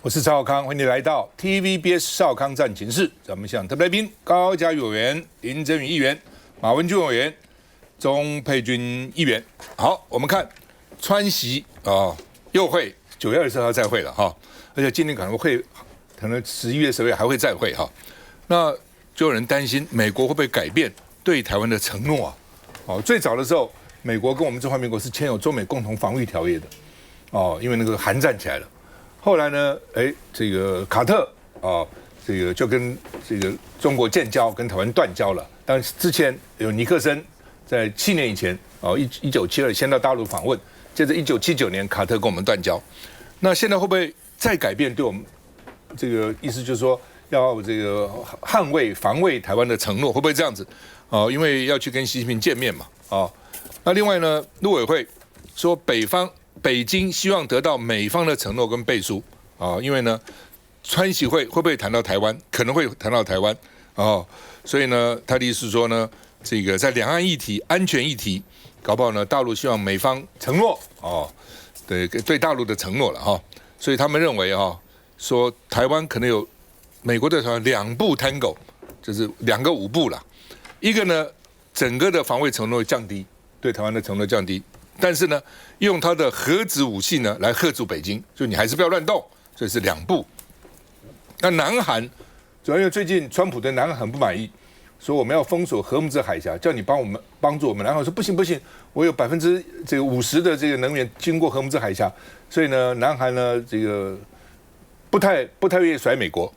我是趙少康，歡迎你來到 TVBS 少康戰情室。咱們向特別來賓高嘉瑜委員、林珍羽議員、馬文君委員、鍾佩君議員。好，我們看川習又會9月24號再會了哈，而且今年可能11月、12月還會再會哈。那就有人擔心美國會不會改變對台灣的承諾啊？最早的時候，美國跟我們中華民國是簽有中美共同防禦條約的因為那個韓戰起來了。後來呢，這個卡特這個就跟這個中國建交，跟台灣斷交了。但是之前有尼克森在7年以前1972先到大陸訪問，接着1979年卡特跟我們斷交。那現在會不會再改變對我們這個意思，就是說要這個捍衛防衛台灣的承諾，會不會這樣子？因為要去跟習近平見面嘛。那另外呢，陸委會說北京希望得到美方的承諾跟背書因為呢，川習會不會談到台灣？可能會談到台灣所以呢，他的意思是說呢，這個在兩岸議題、安全議題，搞不好呢，大陸希望美方承諾對大陸的承諾了所以他們認為說台灣可能有美國對台灣2步 Tango， 就是2個5步了。一個呢，整個的防衛承諾降低，對台灣的承諾降低。但是呢，用他的核子武器呢來嚇阻北京，就你還是不要亂動，所以是2步。那南韓主要因為最近川普對南韓很不滿意，說我們要封鎖荷姆茲海峽，叫你幫助我們。南韓說不行，我有50%的这個能源經過荷姆茲海峽，所以呢，南韓呢這個不太願意甩美國。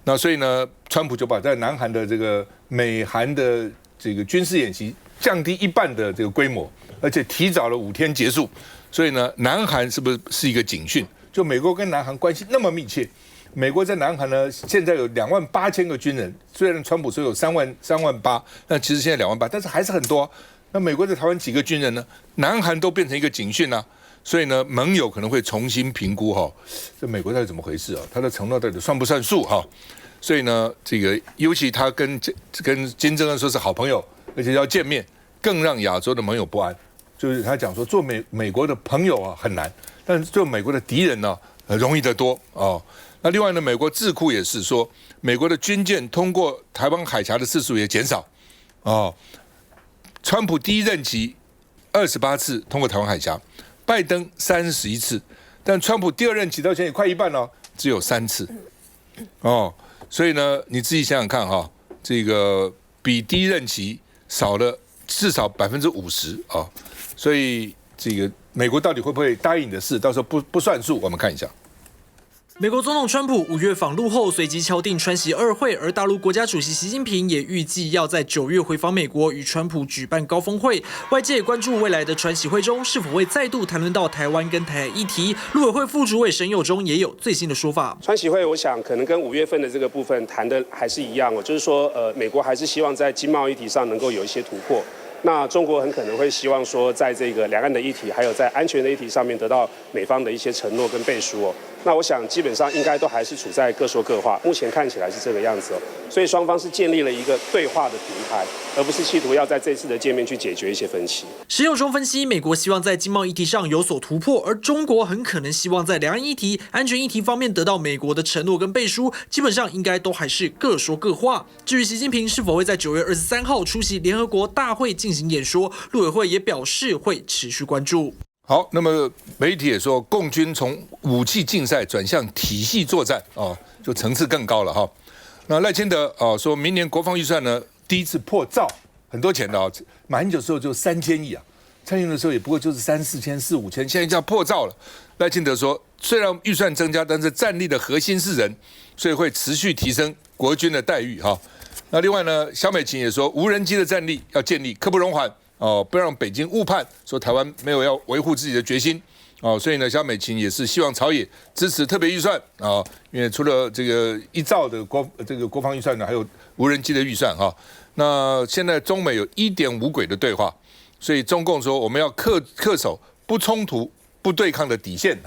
那所以呢，川普就把在南韓的這個美韓的這個軍事演習降低1半的這個規模。而且提早了5天結束，所以呢，南韓是不是一個警訊？就美國跟南韓關係那麼密切，美國在南韓呢，現在有28000個軍人，雖然川普說有3萬8，但其實現在2萬8，但是還是很多。那美國在台灣幾個軍人呢？南韓都變成一個警訊啊，所以呢，盟友可能會重新評估這美國到底怎麼回事他的承諾到底算不算數所以呢，這個尤其他跟金正恩說是好朋友，而且要見面，更讓亞洲的盟友不安。就是他講說，做美國的朋友很難，但是做美國的敵人呢容易得多那另外呢，美國智庫也是說，美國的軍艦通過台灣海峽的次數也減少川普第一任期28次通過台灣海峽，拜登31次，但川普第2任期到現在也快1半了，只有3次所以呢，你自己想想看這個比第一任期少了至少50%所以這個美國到底會不會答應你的事，到時候不算數。我們看一下，美國總統川普5月訪陸後，隨即敲定川習2會，而大陸國家主席習近平也預計要在9月回訪美國，與川普舉辦高峰會。外界也關注未來的川習會中是否會再度談論到台灣跟台海議題。陸委會副主委沈有忠也有最新的說法。川習會，我想可能跟5月份的這個部分談的還是一樣就是說，美國還是希望在經貿議題上能夠有一些突破。那中國很可能會希望說，在這個兩岸的議題，還有在安全的議題上面，得到美方的一些承諾跟背書那我想基本上應該都還是處在各說各話，目前看起來是這個樣子所以雙方是建立了一個對話的平台，而不是企圖要在這次的見面去解決一些分歧。沈有忠分析，美國希望在經貿議題上有所突破，而中國很可能希望在兩岸議題、安全議題方面得到美國的承諾跟背書，基本上應該都還是各說各話。至於習近平是否會在9月23號出席聯合國大會進行演說，陸委會也表示會持續關注。好，那麼媒體也說，共軍從武器競賽轉向體系作戰就層次更高了那賴清德說明年國防預算呢第一次破兆，很多錢的馬英九的時候就3000億蔡英文的時候也不過就是3、4千、4、5千，現在就要破兆了。賴清德說，雖然預算增加，但是戰力的核心是人，所以會持續提升國軍的待遇那另外呢，蕭美琴也說，無人機的戰力要建立，刻不容緩。不讓北京誤判說台灣沒有要維護自己的決心所以呢，蕭美琴也是希望朝野支持特別預算因為除了這個1兆的國防預算呢，還有無人機的預算那現在中美有1.5軌的對話，所以中共說我們要恪守不衝突、不對抗的底線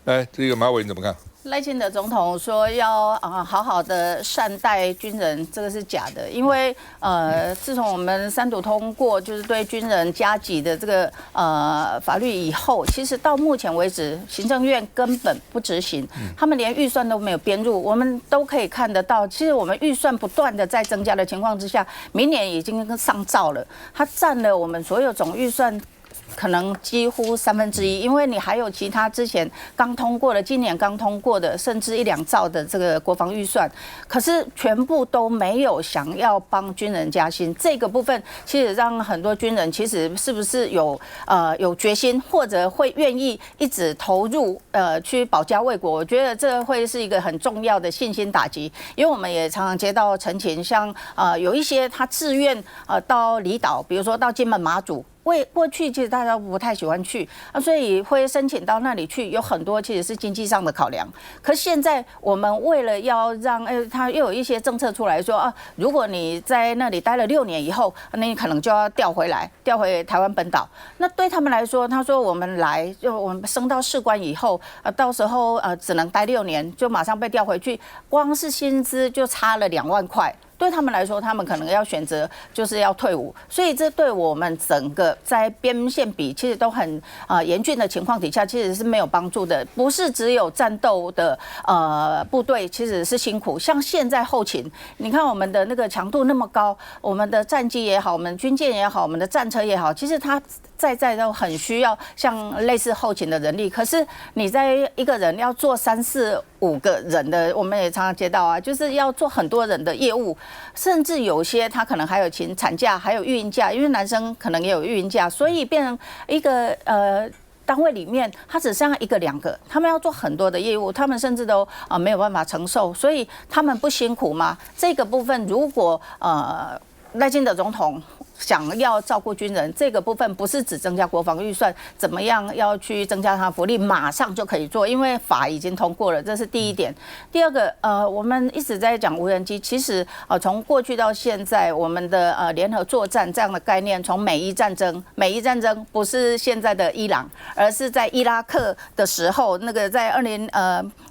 來，這個馬委員怎麼看？賴清德總統說要好好的善待軍人，這個是假的，因為自從我們3讀通過就是對軍人加給的這個法律以後，其實到目前為止，行政院根本不執行，他們連預算都沒有編入，我們都可以看得到，其實我們預算不斷的在增加的情況之下，明年已經上兆了，它佔了我們所有總預算可能幾乎1/3，因為你還有其他之前剛通過的，今年剛通過的，甚至1、2兆的這個國防預算，可是全部都沒有想要幫軍人加薪。這個部分其實讓很多軍人其實是不是有決心，或者會願意一直投入去保家衛國？我覺得這會是一個很重要的信心打擊，因為我們也常常接到陳情，像有一些他自願到離島，比如說到金門馬祖。過去其實大家不太喜歡去所以會申請到那裡去，有很多其實是經濟上的考量。可是現在我們為了要讓他又有一些政策出來說如果你在那裡待了6年以後，那你可能就要調回台灣本島。那對他們來說，他說我們我們升到士官以後到時候只能待6年，就馬上被調回去，光是薪資就差了2萬塊。對他們來說，他們可能要選擇就是要退伍，所以這對我們整個在邊線比其實都很嚴峻的情況底下，其實是沒有幫助的。不是只有戰鬥的部隊其實是辛苦，像現在後勤，你看我們的那個強度那麼高，我們的戰機也好，我們軍艦也好，我們的戰車也好，其實它在都很需要像類似後勤的人力。可是你在一個人要做3、4、5個人的，我們也常常接到就是要做很多人的業務。甚至有些他可能還有請產假，還有育嬰假，因為男生可能也有育嬰假，所以變成一個單位裡面，他只剩下1個、2個，他們要做很多的業務，他們甚至都沒有辦法承受，所以他們不辛苦嗎？這個部分如果賴清德總統想要照顧軍人，這個部分不是只增加國防預算，怎麼樣要去增加他的福利，馬上就可以做，因為法已經通過了，這是第一點。第二個，我們一直在講無人機，其實從過去到現在，我們的聯合作戰這樣的概念，從美伊戰爭不是現在的伊朗，而是在伊拉克的時候，那個在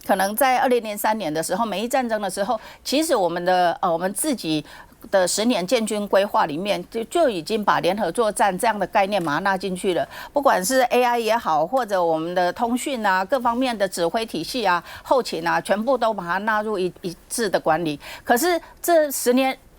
可能在2003年的時候，美伊戰爭的時候，其實我們自己的10年建軍規劃裡面就已經把聯合作戰這樣的概念把它納進去了，不管是 AI 也好，或者我們的通訊各方面的指揮體系後勤全部都把它納入一致的管理。可是這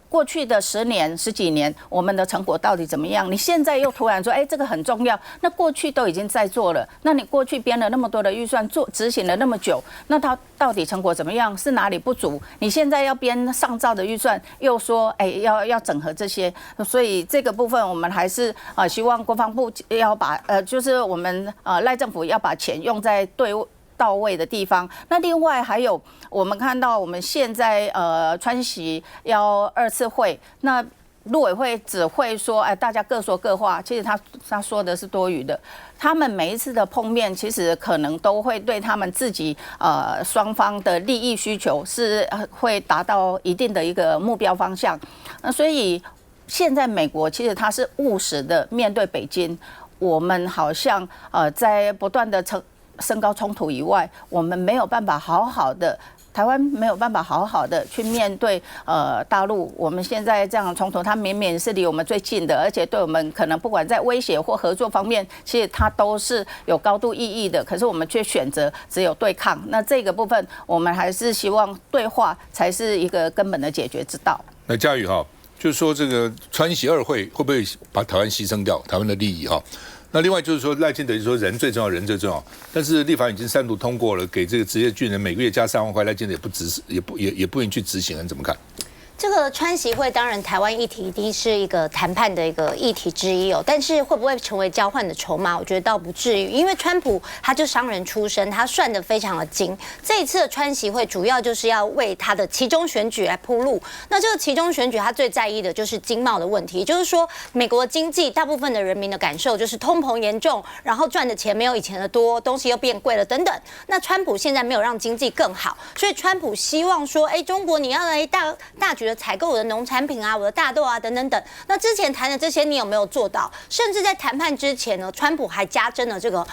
過去的10年、10幾年，我們的成果到底怎麼樣？你現在又突然說，這個很重要，那過去都已經在做了，那你過去編了那麼多的預算，執行了那麼久，那它到底成果怎麼樣？是哪裡不足？你現在要編上兆的預算，又說，要整合這些，所以這個部分我們還是希望國防部要把就是我們賴政府要把錢用在到位的地方。那另外還有，我們看到我們現在川習要2次會，那陸委會只會說，大家各說各話，其實他說的是多餘的。他們每一次的碰面，其實可能都會對他們自己雙方的利益需求是會達到一定的一個目標方向。那所以現在美國其實它是務實的面對北京，我們好像在不斷的升高衝突以外，我們沒有辦法好好的，台灣沒有辦法好好的去面對大陸。我們現在這樣的衝突，它明明是離我們最近的，而且對我們可能不管在威脅或合作方面，其實它都是有高度意義的。可是我們卻選擇只有對抗。那這個部分，我們還是希望對話才是一個根本的解決之道。那嘉宇就是說這個川習2會會不會把台灣犧牲掉，台灣的利益那另外就是說，賴清德說人最重要，人最重要。但是立法已經3讀通過了，給這個職業軍人每個月加3萬塊，賴清德也不願意去執行，你怎麼看？這個川習會當然台灣議題一定是一個談判的一個議題之一但是會不會成為交換的籌碼？我覺得倒不至於，因為川普他就商人出身，他算得非常的精。這一次的川習會主要就是要為他的期中選舉來鋪路。那這個期中選舉他最在意的就是經貿的問題，就是說美國經濟大部分的人民的感受就是通膨嚴重，然後賺的錢沒有以前的多，東西又變貴了等等。那川普現在沒有讓經濟更好，所以川普希望說，中國你要來大舉局的採購我的農產品啊，我的大豆啊，等等等。那之前談的這些，你有沒有做到？甚至在談判之前呢，川普還加徵了這個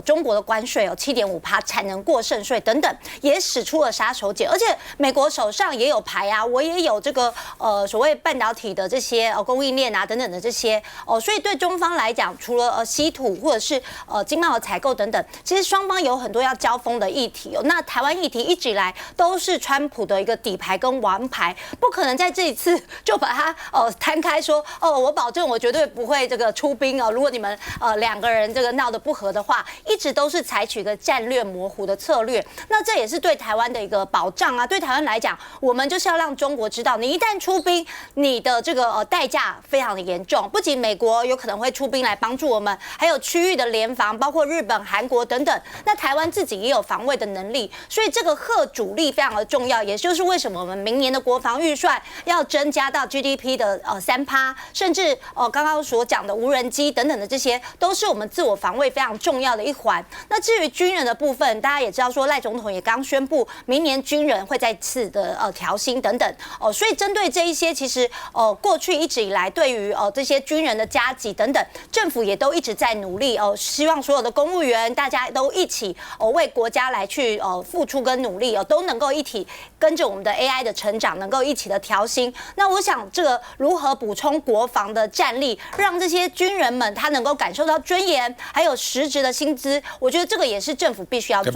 中國的關稅7.5%產能過剩稅等等，也使出了殺手鐧。而且美國手上也有牌啊，我也有這個所謂半導體的這些供應鏈啊等等的這些所以對中方來講，除了稀土或者是經貿的採購等等，其實雙方有很多要交鋒的議題那台灣議題一直以來都是川普的一個底牌跟王牌，不可能在這一次就把它攤開說我保證我絕對不會這個出兵如果你們兩個人這個鬧得不和的話，一直都是採取一個戰略模糊的策略。那這也是對台灣的一個保障啊。對台灣來講，我們就是要讓中國知道，你一旦出兵，你的這個代價非常的嚴重。不僅美國有可能會出兵來幫助我們，還有區域的聯防，包括日本、韓國等等。那台灣自己也有防衛的能力，所以這個嚇阻力非常的重要。也就是為什麼我們明年的國防預算要增加到 GDP 的3%，甚至剛剛所講的無人機等等的這些，都是我們自我防衛非常重要的一環。那至於軍人的部分，大家也知道說賴總統也剛宣布，明年軍人會再次的調薪等等所以針對這一些，其實過去一直以來對於這些軍人的加給等等，政府也都一直在努力希望所有的公務員大家都一起為國家來去付出跟努力都能夠一起跟着我們的 AI 的成長，能夠一起的調薪。那我想這個如何補充國防的戰力，讓這些軍人們他能夠感受到尊嚴，還有實質的薪資，我覺得這個也是政府必須要做。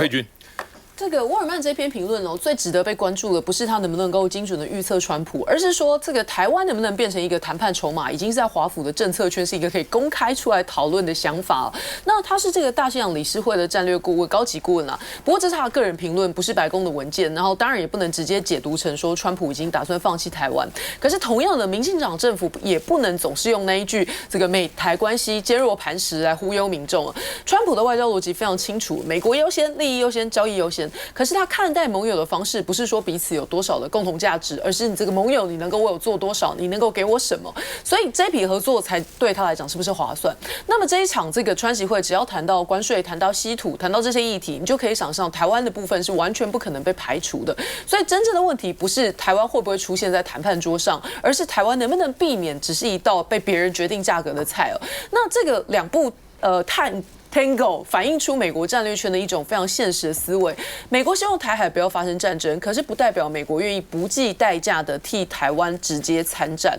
這個沃爾曼這篇評論最值得被關注的不是他能不能夠精準的預測川普，而是說這個台灣能不能變成一個談判籌碼，已經是在華府的政策圈是一個可以公開出來討論的想法。那他是這個大西洋理事會的戰略顧問、高級顧問啦。不過這是他的個人評論，不是白宮的文件。然後當然也不能直接解讀成說川普已經打算放棄台灣。可是同樣的，民進黨政府也不能總是用那一句這個美台關係堅若磐石來忽悠民眾。川普的外交邏輯非常清楚，美國優先、利益優先、交易優先。可是他看待盟友的方式，不是說彼此有多少的共同價值，而是你這個盟友你能夠為我做多少，你能夠給我什麼，所以這筆合作才對他來講是不是划算？那麼這一場這個川習會，只要談到關稅、談到稀土、談到這些議題，你就可以想象台灣的部分是完全不可能被排除的。所以真正的問題不是台灣會不會出現在談判桌上，而是台灣能不能避免只是一道被別人決定價格的菜。那這個兩部Tango 反映出美國戰略圈的一種非常現實的思維。美國希望台海不要發生戰爭，可是不代表美國願意不計代價的替台灣直接參戰。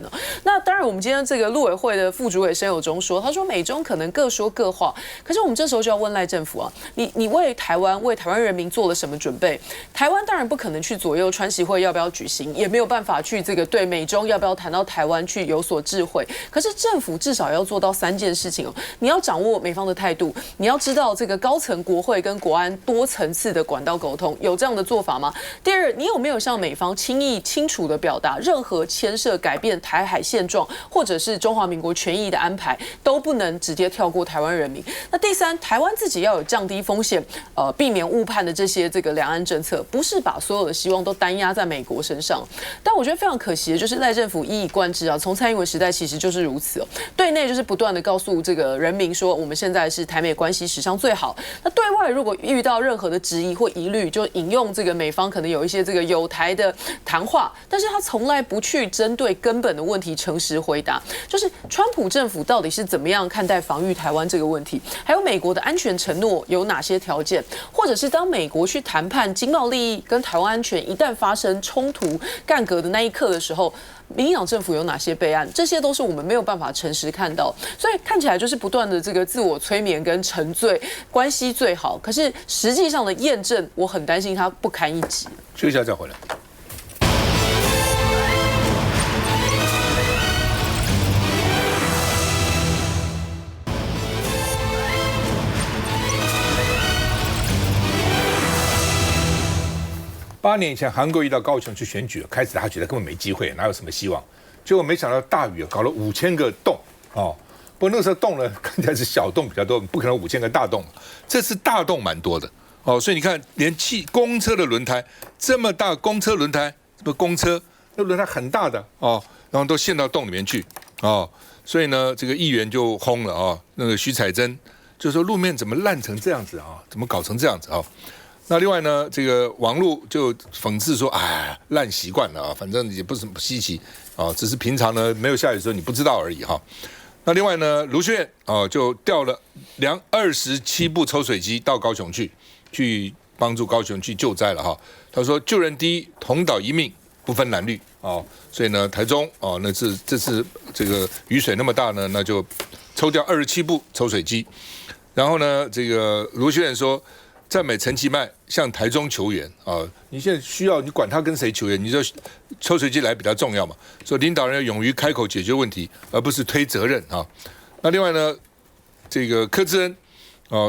那當然，我們今天這個陸委會的副主委沈有忠說，他說美中可能各說各話。可是我們這時候就要問賴政府啊，你為台灣人民做了什麼準備？台灣當然不可能去左右川習會要不要舉行，也沒有辦法去這個對美中要不要談到台灣去有所智慧。可是政府至少要做到3件事情你要掌握美方的態度。你要知道這個高層國會跟國安多層次的管道溝通，有這樣的做法嗎？第二，你有沒有向美方輕易清楚的表達，任何牽涉改變台海現狀或者是中華民國權益的安排，都不能直接跳過台灣人民？那第三，台灣自己要有降低風險，避免誤判的這些這個兩岸政策，不是把所有的希望都單壓在美國身上。但我覺得非常可惜的就是賴政府一以貫之啊，從蔡英文時代其實就是如此對內就是不斷的告訴這個人民說，我們現在是台美關係史上最好。那對外如果遇到任何的質疑或疑慮，就引用這個美方可能有一些這個友台的談話，但是他從來不去針對根本的問題誠實回答。就是川普政府到底是怎麼樣看待防禦台灣這個問題，還有美國的安全承諾有哪些條件，或者是當美國去談判經貿利益跟台灣安全一旦發生衝突干戈的那一刻的時候，民進黨政府有哪些備案？這些都是我們沒有辦法誠實看到，所以看起來就是不斷的這個自我催眠跟沉醉，關係最好，可是實際上的驗證，我很擔心它不堪一擊。休息一下再回來。8年以前，韓國瑜到高雄去選舉，開始他覺得根本沒機會，哪有什麼希望？結果沒想到大雨搞了5000個洞哦。不過那個時候洞呢，看起來是小洞比較多，不可能5000個大洞。這次大洞蠻多的哦，所以你看，連公車的輪胎這麼大，公車輪胎公車那輪胎很大的哦，然後都陷到洞裡面去哦。所以呢，這個議員就轟了啊、哦，那個徐彩珍就說路面怎麼爛成這樣子啊？怎麼搞成這樣子啊？那另外呢，這個網絡就諷刺說，哎，爛習慣了啊，反正也不是什麼稀奇啊，只是平常呢沒有下雨的時候你不知道而已哈。那另外呢，盧秀燕就調了27部抽水機到高雄去幫助高雄去救災了哈。他說救人第一，同島一命，不分藍綠哦。所以呢，台中那這次這個雨水那麼大呢，那就抽調27部抽水機。然後呢，這個盧秀燕說，讚美陳其邁向台中求援啊！你現在需要你管他跟誰求援，你就抽水機來比較重要嘛。說領導人要勇於開口解決問題，而不是推責任啊。那另外呢，這個柯志恩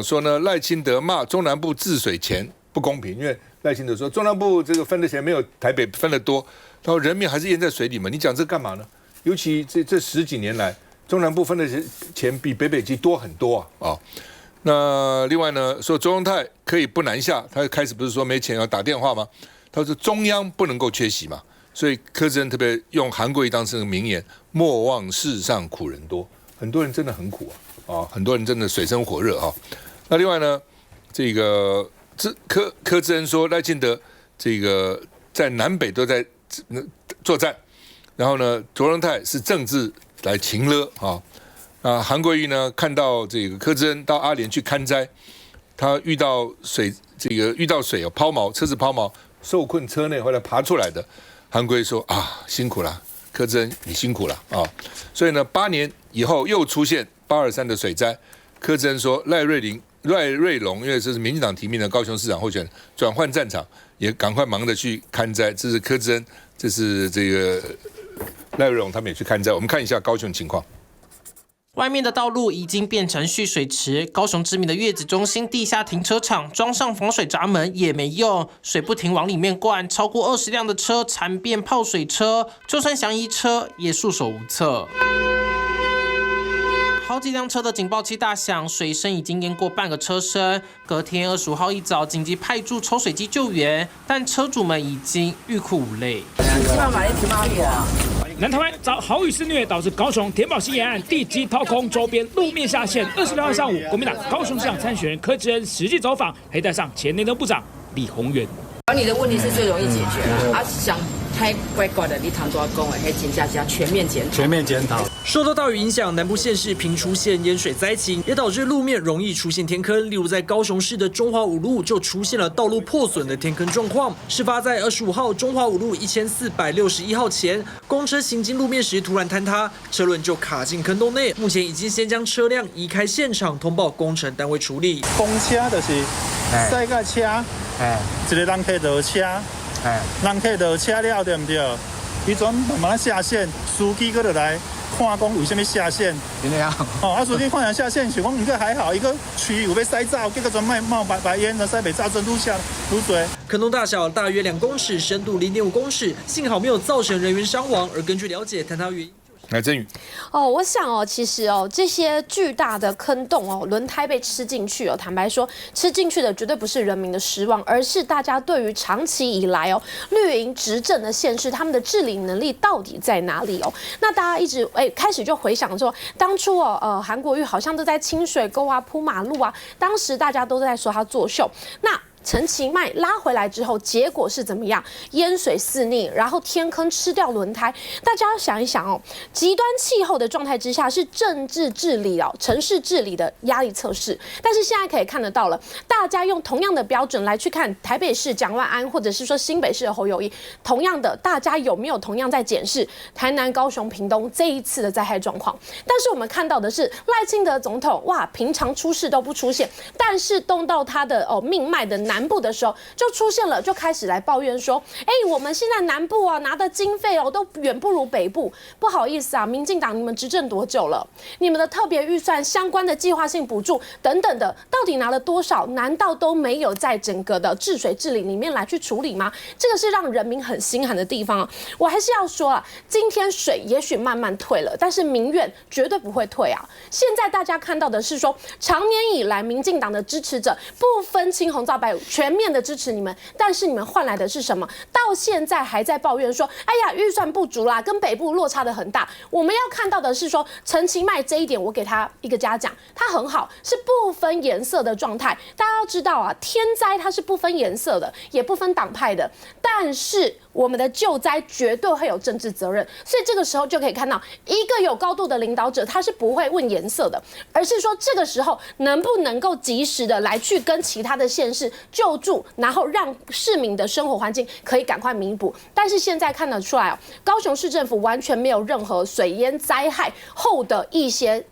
說呢，賴清德罵中南部治水錢不公平，因為賴清德說中南部這個分的錢沒有台北分的多，然後人民還是淹在水裡嘛。你講這幹嘛呢？尤其這10幾年來，中南部分的錢比北基多很多啊。那另外呢，說周永泰可以不南下，他開始不是說沒錢要打電話嗎？他說中央不能夠缺席嘛，所以柯志恩特別用韓國瑜當成名言：莫忘世上苦人多。很多人真的很苦啊，很多人真的水深火熱啊。那另外呢，這個柯志恩說賴清德這個在南北都在作戰，然後呢，周永泰是政治來情勒啊。韓國瑜呢，看到這個柯志恩到阿蓮去勘災，他遇到水拋錨，車子拋錨，受困車內，後來爬出來的。韓國瑜說啊，辛苦了，柯志恩你辛苦了啊。所以呢，8年以後又出現823的水災，柯志恩說賴瑞龍，因為這是民進黨提名的高雄市長候選人，轉換戰場，也趕快忙着去勘災。這是柯志恩，這是這個賴瑞龍他們也去勘災。我們看一下高雄情況。外面的道路已經變成蓄水池，高雄知名的月子中心地下停車場裝上防水閘門也沒用，水不停往裡面灌，超過20輛的車慘變泡水車，就算想移車也束手無策。好幾輛車的警報器大響，水深已經淹過半個車身。隔天25號一早，緊急派駐抽水機救援，但車主們已經欲哭無淚。南台灣遭豪雨肆虐，導致高雄田保興沿岸地基掏空，周邊路面下陷。26號上午，國民黨高雄市長參選人柯志恩實際走訪，還帶上前內政部長李鴻源。管理的問題是最容易解決的，想太怪怪的，你談多少公會請假加全面檢討。受到大雨影響，南部縣市頻出現淹水災情，也導致路面容易出現天坑。例如在高雄市的中華五路就出現了道路破損的天坑狀況。事發在25號中華五路1461號前，公車行經路面時突然坍塌，車輪就卡進坑洞內。目前已經先將車輛移開現場，通報工程單位處理。公車就是載個車，一個人客道車，人客道車了對不對？伊轉慢慢下線，司機過來看講為什麼下線？怎樣？司機看人下線，想講一個還好，一個區域有被塞造，結果轉冒白煙的塞北造成路下滷水。坑洞大小大約2公尺，深度0.5公尺，幸好沒有造成人員傷亡。而根據了解，坍塌原因。來，振宇。我想其實這些巨大的坑洞輪胎被吃進去坦白說，吃進去的絕對不是人民的失望，而是大家對於長期以來綠營執政的縣市，他們的治理能力到底在哪裡那大家一直開始就回想說，當初韓國瑜好像都在清水溝啊、鋪馬路啊，當時大家都在說他作秀。那陳其邁拉回來之後，結果是怎麼樣？淹水四逆，然後天坑吃掉輪胎。大家要想一想極端氣候的狀態之下，是政治治理城市治理的壓力測試。但是現在可以看得到了，大家用同樣的標準來去看台北市蔣萬安，或者是說新北市的侯友宜，同樣的，大家有沒有同樣在檢視台南、高雄、屏東這一次的災害狀況？但是我們看到的是賴清德總統，哇，平常出事都不出現，但是動到他的命脈的南部的時候就出現了，就開始來抱怨說，我們現在南部拿的經費都遠不如北部。不好意思民進黨你們執政多久了？你們的特別預算相關的計劃性補助等等的，到底拿了多少？難道都沒有在整個的治水治理裡面來去處理嗎？這個是讓人民很心寒的地方我還是要說今天水也許慢慢退了，但是民怨絕對不會退現在大家看到的是說，長年以來民進黨的支持者不分青紅皂白，全面的支持你們，但是你們換來的是什麼？到现在還在抱怨說，哎呀，預算不足啦，跟北部落差的很大。我們要看到的是說，陳其邁這一點，我給他一個嘉獎，他很好，是不分顏色的狀態。大家要知道啊，天災它是不分顏色的，也不分黨派的，但是我們的救災絕對會有政治責任，所以這個時候就可以看到，一個有高度的領導者，他是不會問顏色的，而是說這個時候能不能夠及時的來去跟其他的縣市救助，然後讓市民的生活環境可以趕快彌補。但是現在看得出来哦，高雄市政府完全沒有任何水淹災害後的一些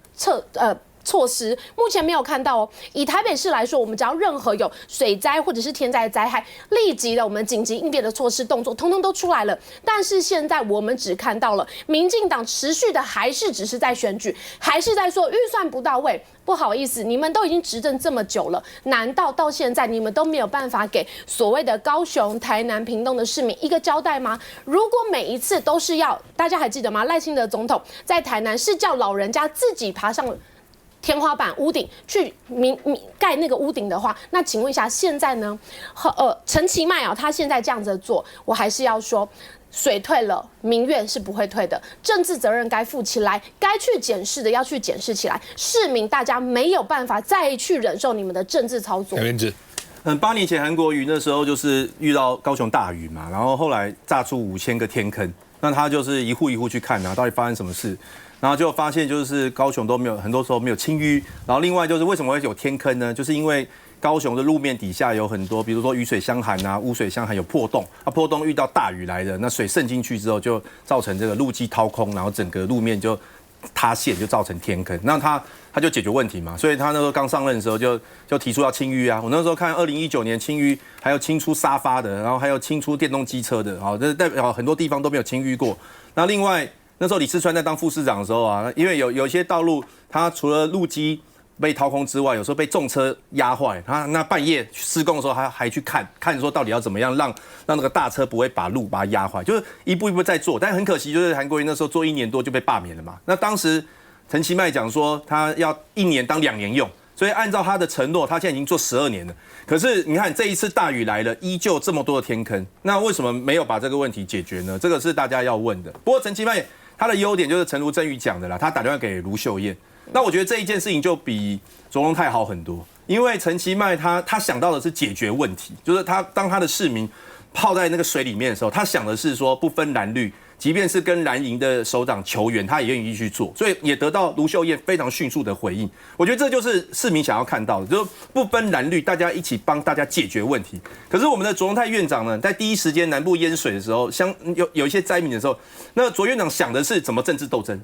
措施，目前沒有看到哦。以台北市來說，我們只要任何有水災或者是天災災害，立即的我們緊急應變的措施動作，通通都出來了。但是現在我們只看到了民進黨持續的還是只是在選舉，還是在說預算不到位。不好意思，你們都已經執政這麼久了，難道到現在你們都沒有辦法給所謂的高雄、台南、屏東的市民一個交代嗎？如果每一次都是要，大家還記得嗎？賴清德總統在台南是叫老人家自己爬上天花板屋頂去蓋那個屋頂的話，那請問一下，現在呢？陳其邁啊，他現在這樣子做，我還是要說，水退了，民怨是不會退的，政治責任該負起來，該去檢視的要去檢視起來，市民大家沒有辦法再去忍受你們的政治操作。8年前韓國瑜那時候就是遇到高雄大雨嘛，然後後來炸出5000個天坑，那他就是一戶一戶去看啊，到底發生什麼事。然後就發現，就是高雄都沒有，很多時候沒有清淤。然后另外就是為什麼會有天坑呢？就是因為高雄的路面底下有很多，比如說雨水相含啊、污水相含有破洞，破洞遇到大雨來的，那水滲進去之後，就造成這個路基掏空，然後整個路面就塌陷，就造成天坑。那他就解決問題嘛，所以他那時候剛上任的時候就提出要清淤啊。我那時候看2019年清淤，還有清出沙發的，然後還有清出電動機車的，好，這代表很多地方都沒有清淤過。那另外，那時候李四川在當副市長的時候啊，因為有一些道路，它除了路基被掏空之外，有時候被重車壓壞，他那半夜施工的時候還去看說到底要怎麼樣讓那個大車不會把它壓壞，就是一步一步在做。但很可惜，就是韓國瑜那時候做1年多就被罷免了嘛。那當時陳其邁講說他要1年當2年用，所以按照他的承諾，他現在已經做12年了。可是你看這一次大雨來了，依舊這麼多的天坑，那為什麼沒有把這個問題解決呢？這個是大家要問的。不過陳其邁他的優點就是誠如真宇講的啦，他打電話給盧秀燕。那我覺得這一件事情就比卓榮泰好很多，因為陳其邁他想到的是解決問題，就是當他的市民泡在那個水裡面的時候，他想的是說不分藍綠，即便是跟藍營的首長求援，他也願意去做，所以也得到盧秀燕非常迅速的回應。我覺得這就是市民想要看到的，就是不分藍綠，大家一起幫大家解決問題。可是我們的卓榮泰院長呢，在第一時間南部淹水的時候，有一些災民的時候，那卓院長想的是怎麼政治鬥爭。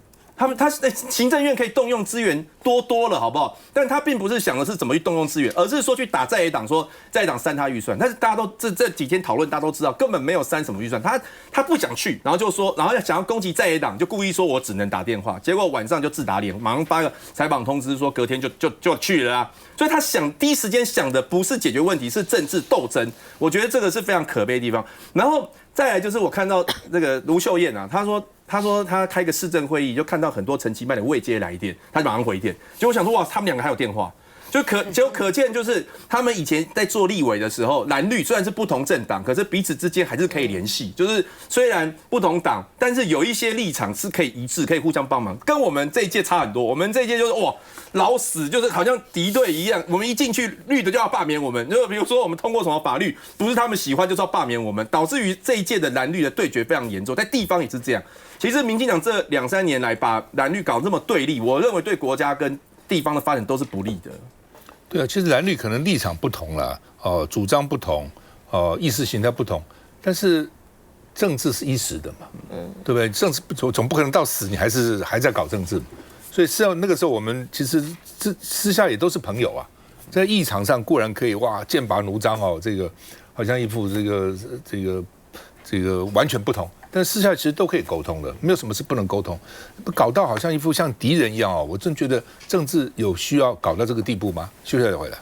他行政院可以動用資源多了，好不好？但他並不是想的是怎麼去動用資源，而是說去打在野黨，說在野黨刪他預算。但是大家都這幾天討論，大家都知道根本沒有刪什麼預算，他不想去，然後就說，然後想要攻擊在野黨，就故意說我只能打電話，結果晚上就自打臉，馬上發個採訪通知說隔天就去了啊。所以他第一時間想的不是解決問題，是政治鬥爭。我覺得這個是非常可悲的地方。然後再來就是我看到這個盧秀燕啊，他說他開個市政會議，就看到很多陳其邁的未接來電，他就馬上回電。結果我想說哇，他們兩個還有電話，就可見就是他們以前在做立委的時候，藍綠雖然是不同政黨，可是彼此之間還是可以聯繫。就是雖然不同黨，但是有一些立場是可以一致，可以互相幫忙。跟我們這一屆差很多，我們這一屆就是哇老死，就是好像敵對一樣。我們一進去，綠的就要罷免我們。就比如說我們通過什麼法律，不是他們喜歡，就是要罷免我們，導致於這一屆的藍綠的對決非常嚴重，在地方也是這樣。其實民進黨這2-3年來把藍綠搞這麼對立，我認為對國家跟地方的發展都是不利的。對啊，其實藍綠可能立場不同啦，主張不同，意識形態不同，但是政治是一時的嘛，對不對？政治總不可能到死你還在搞政治，所以是要那個時候我們其實私下也都是朋友啊，在議場上固然可以哇劍拔弩張哦，這個好像一副這個完全不同。但私下其實都可以溝通的，沒有什麼是不能溝通。搞到好像一副像敵人一樣哦，我真覺得政治有需要搞到這個地步嗎？休息再回來。